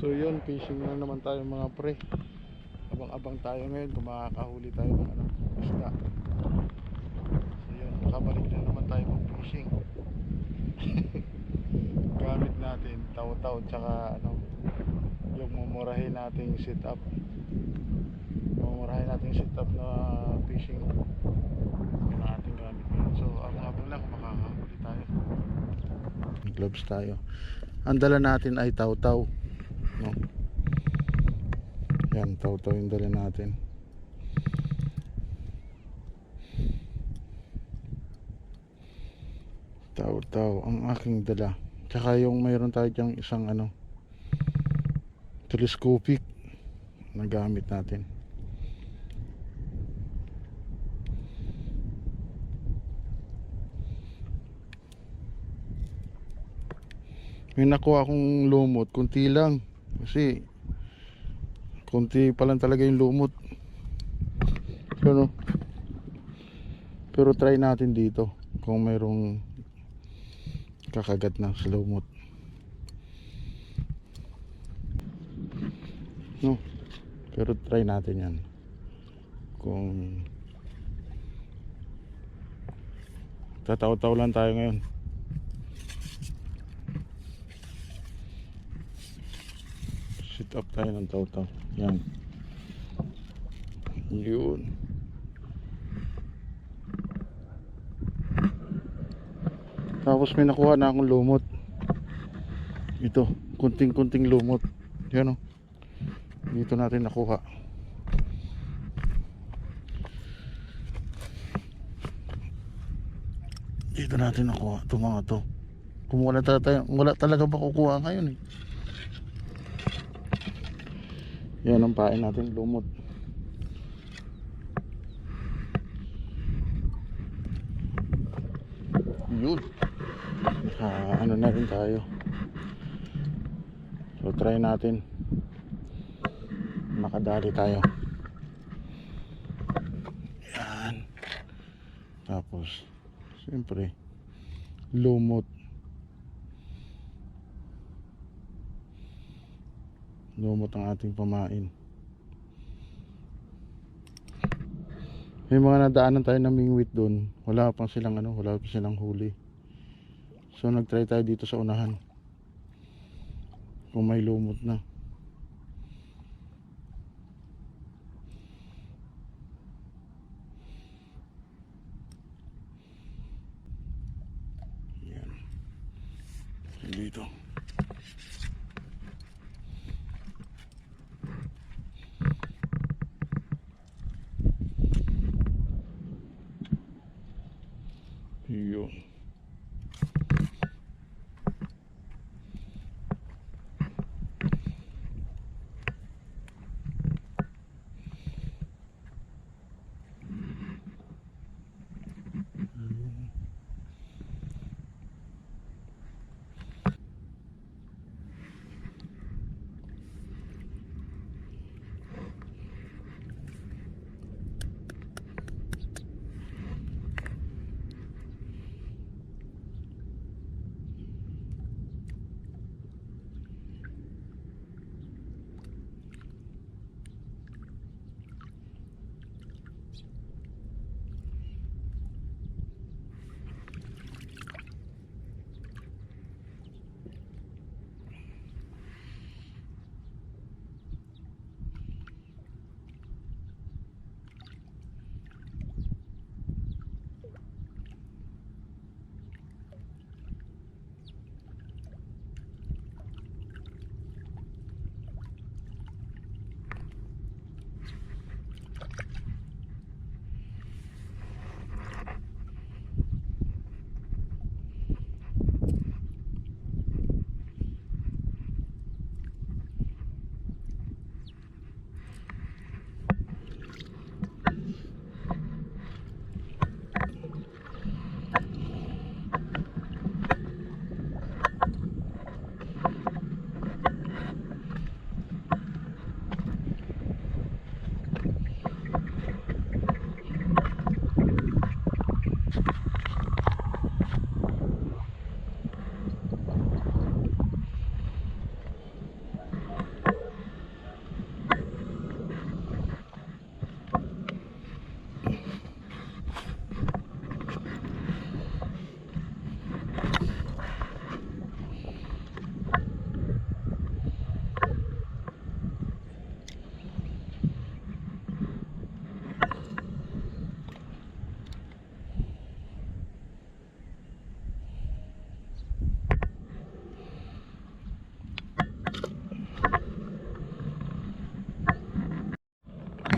So yun, fishing na naman tayo mga pre. Abang-abang tayo ngayon kung makakahuli tayo ng isda. So yun, nakabalik na naman tayo mag fishing. Gamit natin taw-taw tsaka yung mumurahin nating sit up. Mumurahin nating sit up na fishing. Yun ang ating gamit ngayon. So abang-abang lang kung makakahuli tayo. Gloves tayo. Ang dala natin ay taw-taw, no? Yan, taw-taw yung dala natin. Taw-taw ang aking dala. Tsaka yung mayroon tayo dyang isang telescopic na gamit natin. May nakuha akong lumot, kunti lang. Kasi kunti pa lang talaga yung lumot. Pero try natin dito kung mayroong kakagat na sa lumot. No. Pero try natin 'yan. Kung tataw-taw lang tayo ngayon. Sit up tayo ng taw-taw. Yan. Yun. Tapos may nakuha na akong lumot. Ito, kunting-kunting lumot. Yan o. Dito natin nakuha. Dito natin nakuha. Ito mga to. Kung wala talaga makukuha ngayon eh. Yan ang pain natin, lumot. Yun. Ano na rin tayo. So try natin makadali tayo. Yan. Tapos siyempre lumot. Lumot ang ating pamain. May mga nadaanan tayo na mingwit doon. Wala pa silang huli. So nagtry tayo dito sa unahan. Kung may lumot na. Yan. Dito. Yun.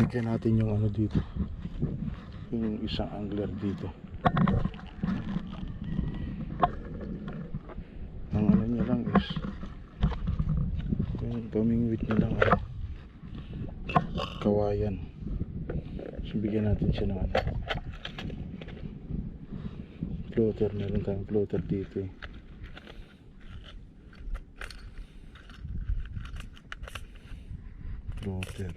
Bigyan natin yung ano dito, yung isang angler dito. Ang ano niya lang is yung pamingwit niya lang ay kawayan. So bigyan natin siya ng ano, floater. Meron tayong floater dito eh. Floater.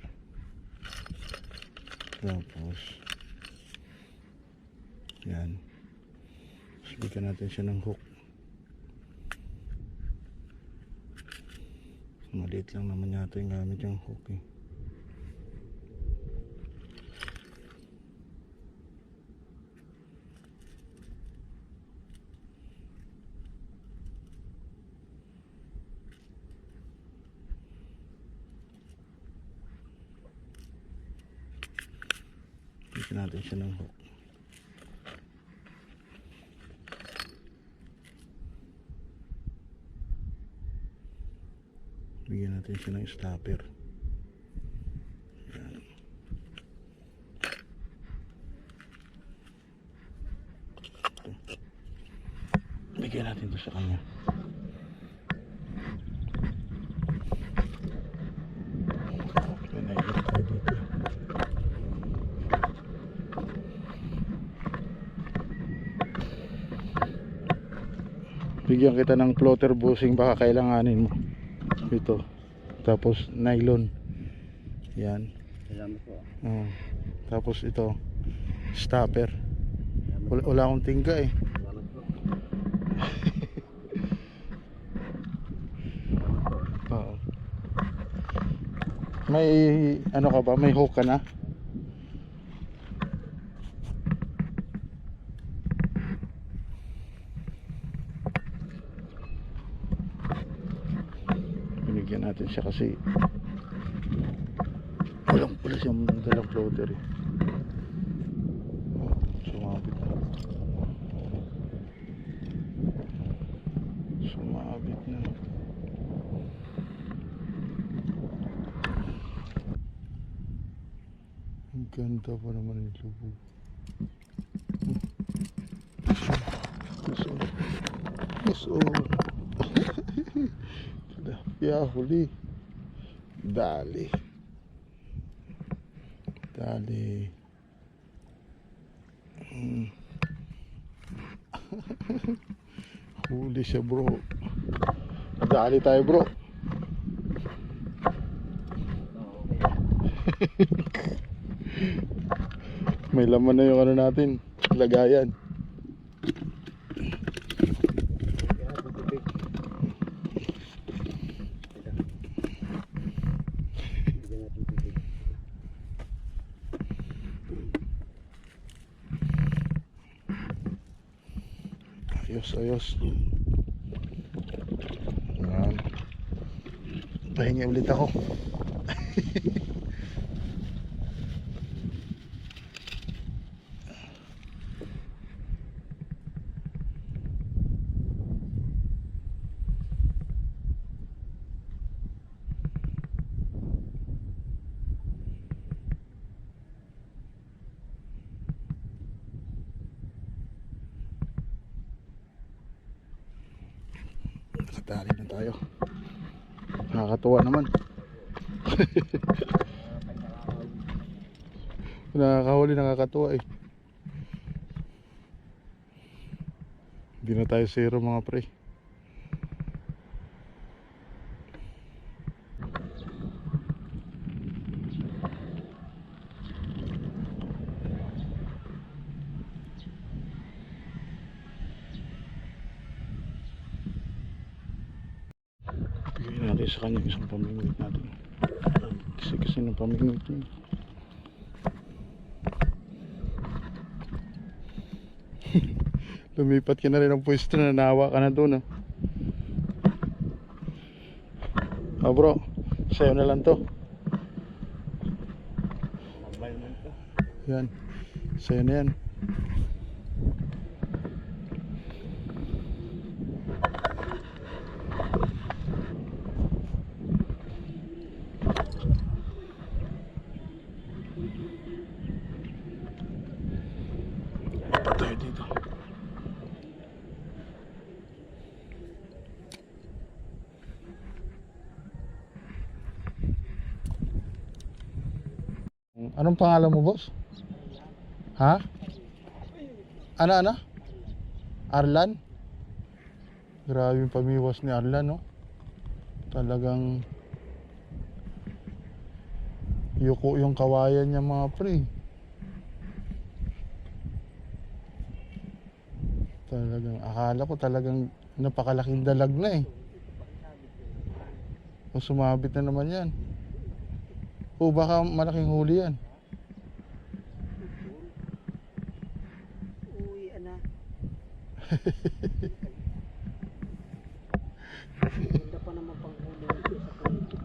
Tapos yan. So bigyan natin siya ng hook. Maliit lang naman yata yung gamit yung hook eh. Bigyan natin siya ng hook. Bigyan natin siya ng stopper. Yan. Bigyan natin ito sa kanya. Pinahirap tayo dito. Bigyan kita ng floater bushing, baka kailanganin mo. Ito. Tapos nylon. Yan. Salamat po. Tapos ito stopper. Wala akong tingga eh. Salamat po. Oo. May ano ka ba? May hook ka na? Binigyan natin siya kasi wala siyang dalang floater eh. Sumabit na. Sumabit na. Ang ganda pa naman yung lubog. Gusto. Tilapia huli. Dali. Huli siya bro. Dali tayo bro. May laman na yung ano natin, lagayan. Ayos. Yan. Pahingi ulit ako. Dali na tayo. Nakakatuwa naman. Nakakahuli, nakakatuwa eh. Hindi na tayo zero mga pre. Bigyan natin sa kanya isang pamingwit natin. Kasi ng pamingwit niya. Lumipat ka na rin ang pwesto na nawa ka na doon. Bro, sayo na lang to. Yan, sayo na yan. Lipat tayo dito. Anong pangalan mo, boss? Ha? Ano? Arlan? Grabe yung pamiwas ni Arlan, no? Talagang yuko yung kawayan niya, mga pre. Talagang akala ko talagang napakalaking dalag na eh. O sumabit na naman yan. O baka malaking huli yan. Uy, ana. Ganda pa naman pang huli sa kanito.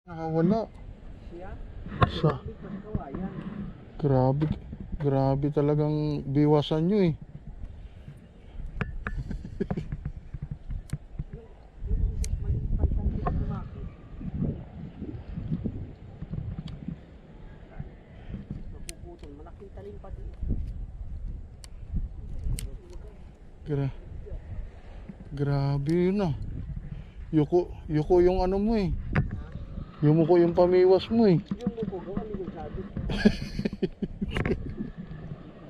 Nakawala. Siya? Sa Kawayan. grabe talagang biwasan nyo eh. Malaking talim pa din. Grabe yun ah. Yuko yung ano mo eh. Yumuko yung pamiwas mo eh. Yung muko, gawa ni sabi.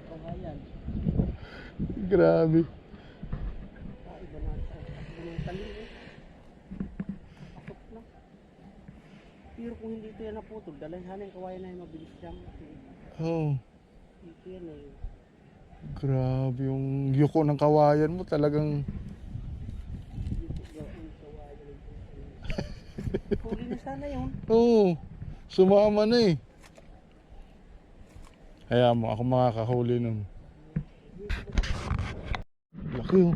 Kawayan. Grabe. Iba na sa talim eh. Pasok na. Pero kung hindi ito yan naputol, dalahan sana yung kawayan na yung mabilis siyang. Oh, Ito yan eh. grabe yung yuko ng kawayan mo talagang. Huli na sana yun. Oo, sumama na eh. Kaya mo, ako makakahuli nun. Laki oh.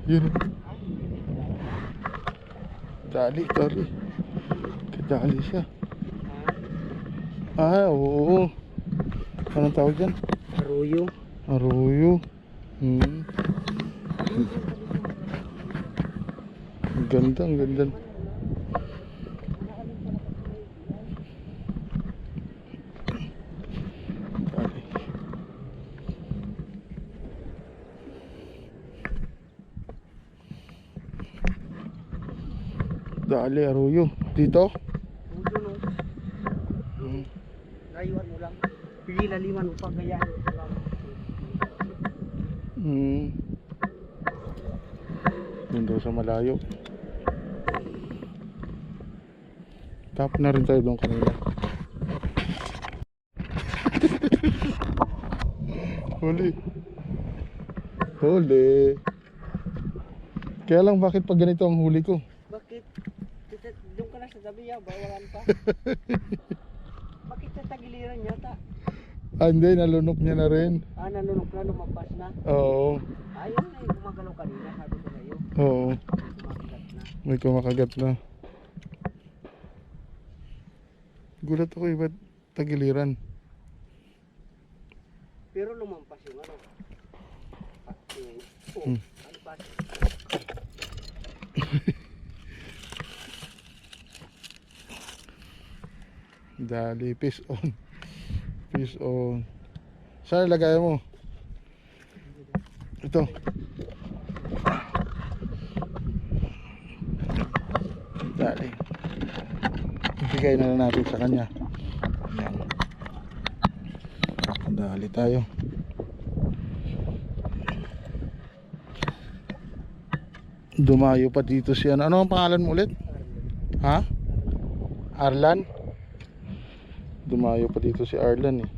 Yun. Dali. Kadali siya. Oo. Anong tawag dyan? Arroyo. Arroyo. Ang ganda. Dali, arroyo. Dito? Ulo no. Layuan mo lang. Pili laliman mo pag gayaan mo lang. Yun daw sa malayo. Tap na rin tayo doon kanina. Huli. Kaya lang bakit pag ganito ang huli ko? Bakit? Doon ka na sa gabi bawalan pa. Bakit sa tagiliran yata? Hindi, nalunok niya na rin. Nanunok na, lumampas na. Oo. Ayun na yung gumagalaw kanina, sabi ko na yun. Oo. Kumakagat na. May kumakagat na. Gulat ako ba't tagiliran? Pero lumampas yung ano. Ano pa? Dali, peace on. Saan ilagay mo? Ito. Dali. Ibigay na lang natin sa kanya. Ayan. Dali tayo. Dumayo pa dito siya. Ano ang pangalan mo ulit? Ha? Arlan? Dumayo pa dito si Arlan eh.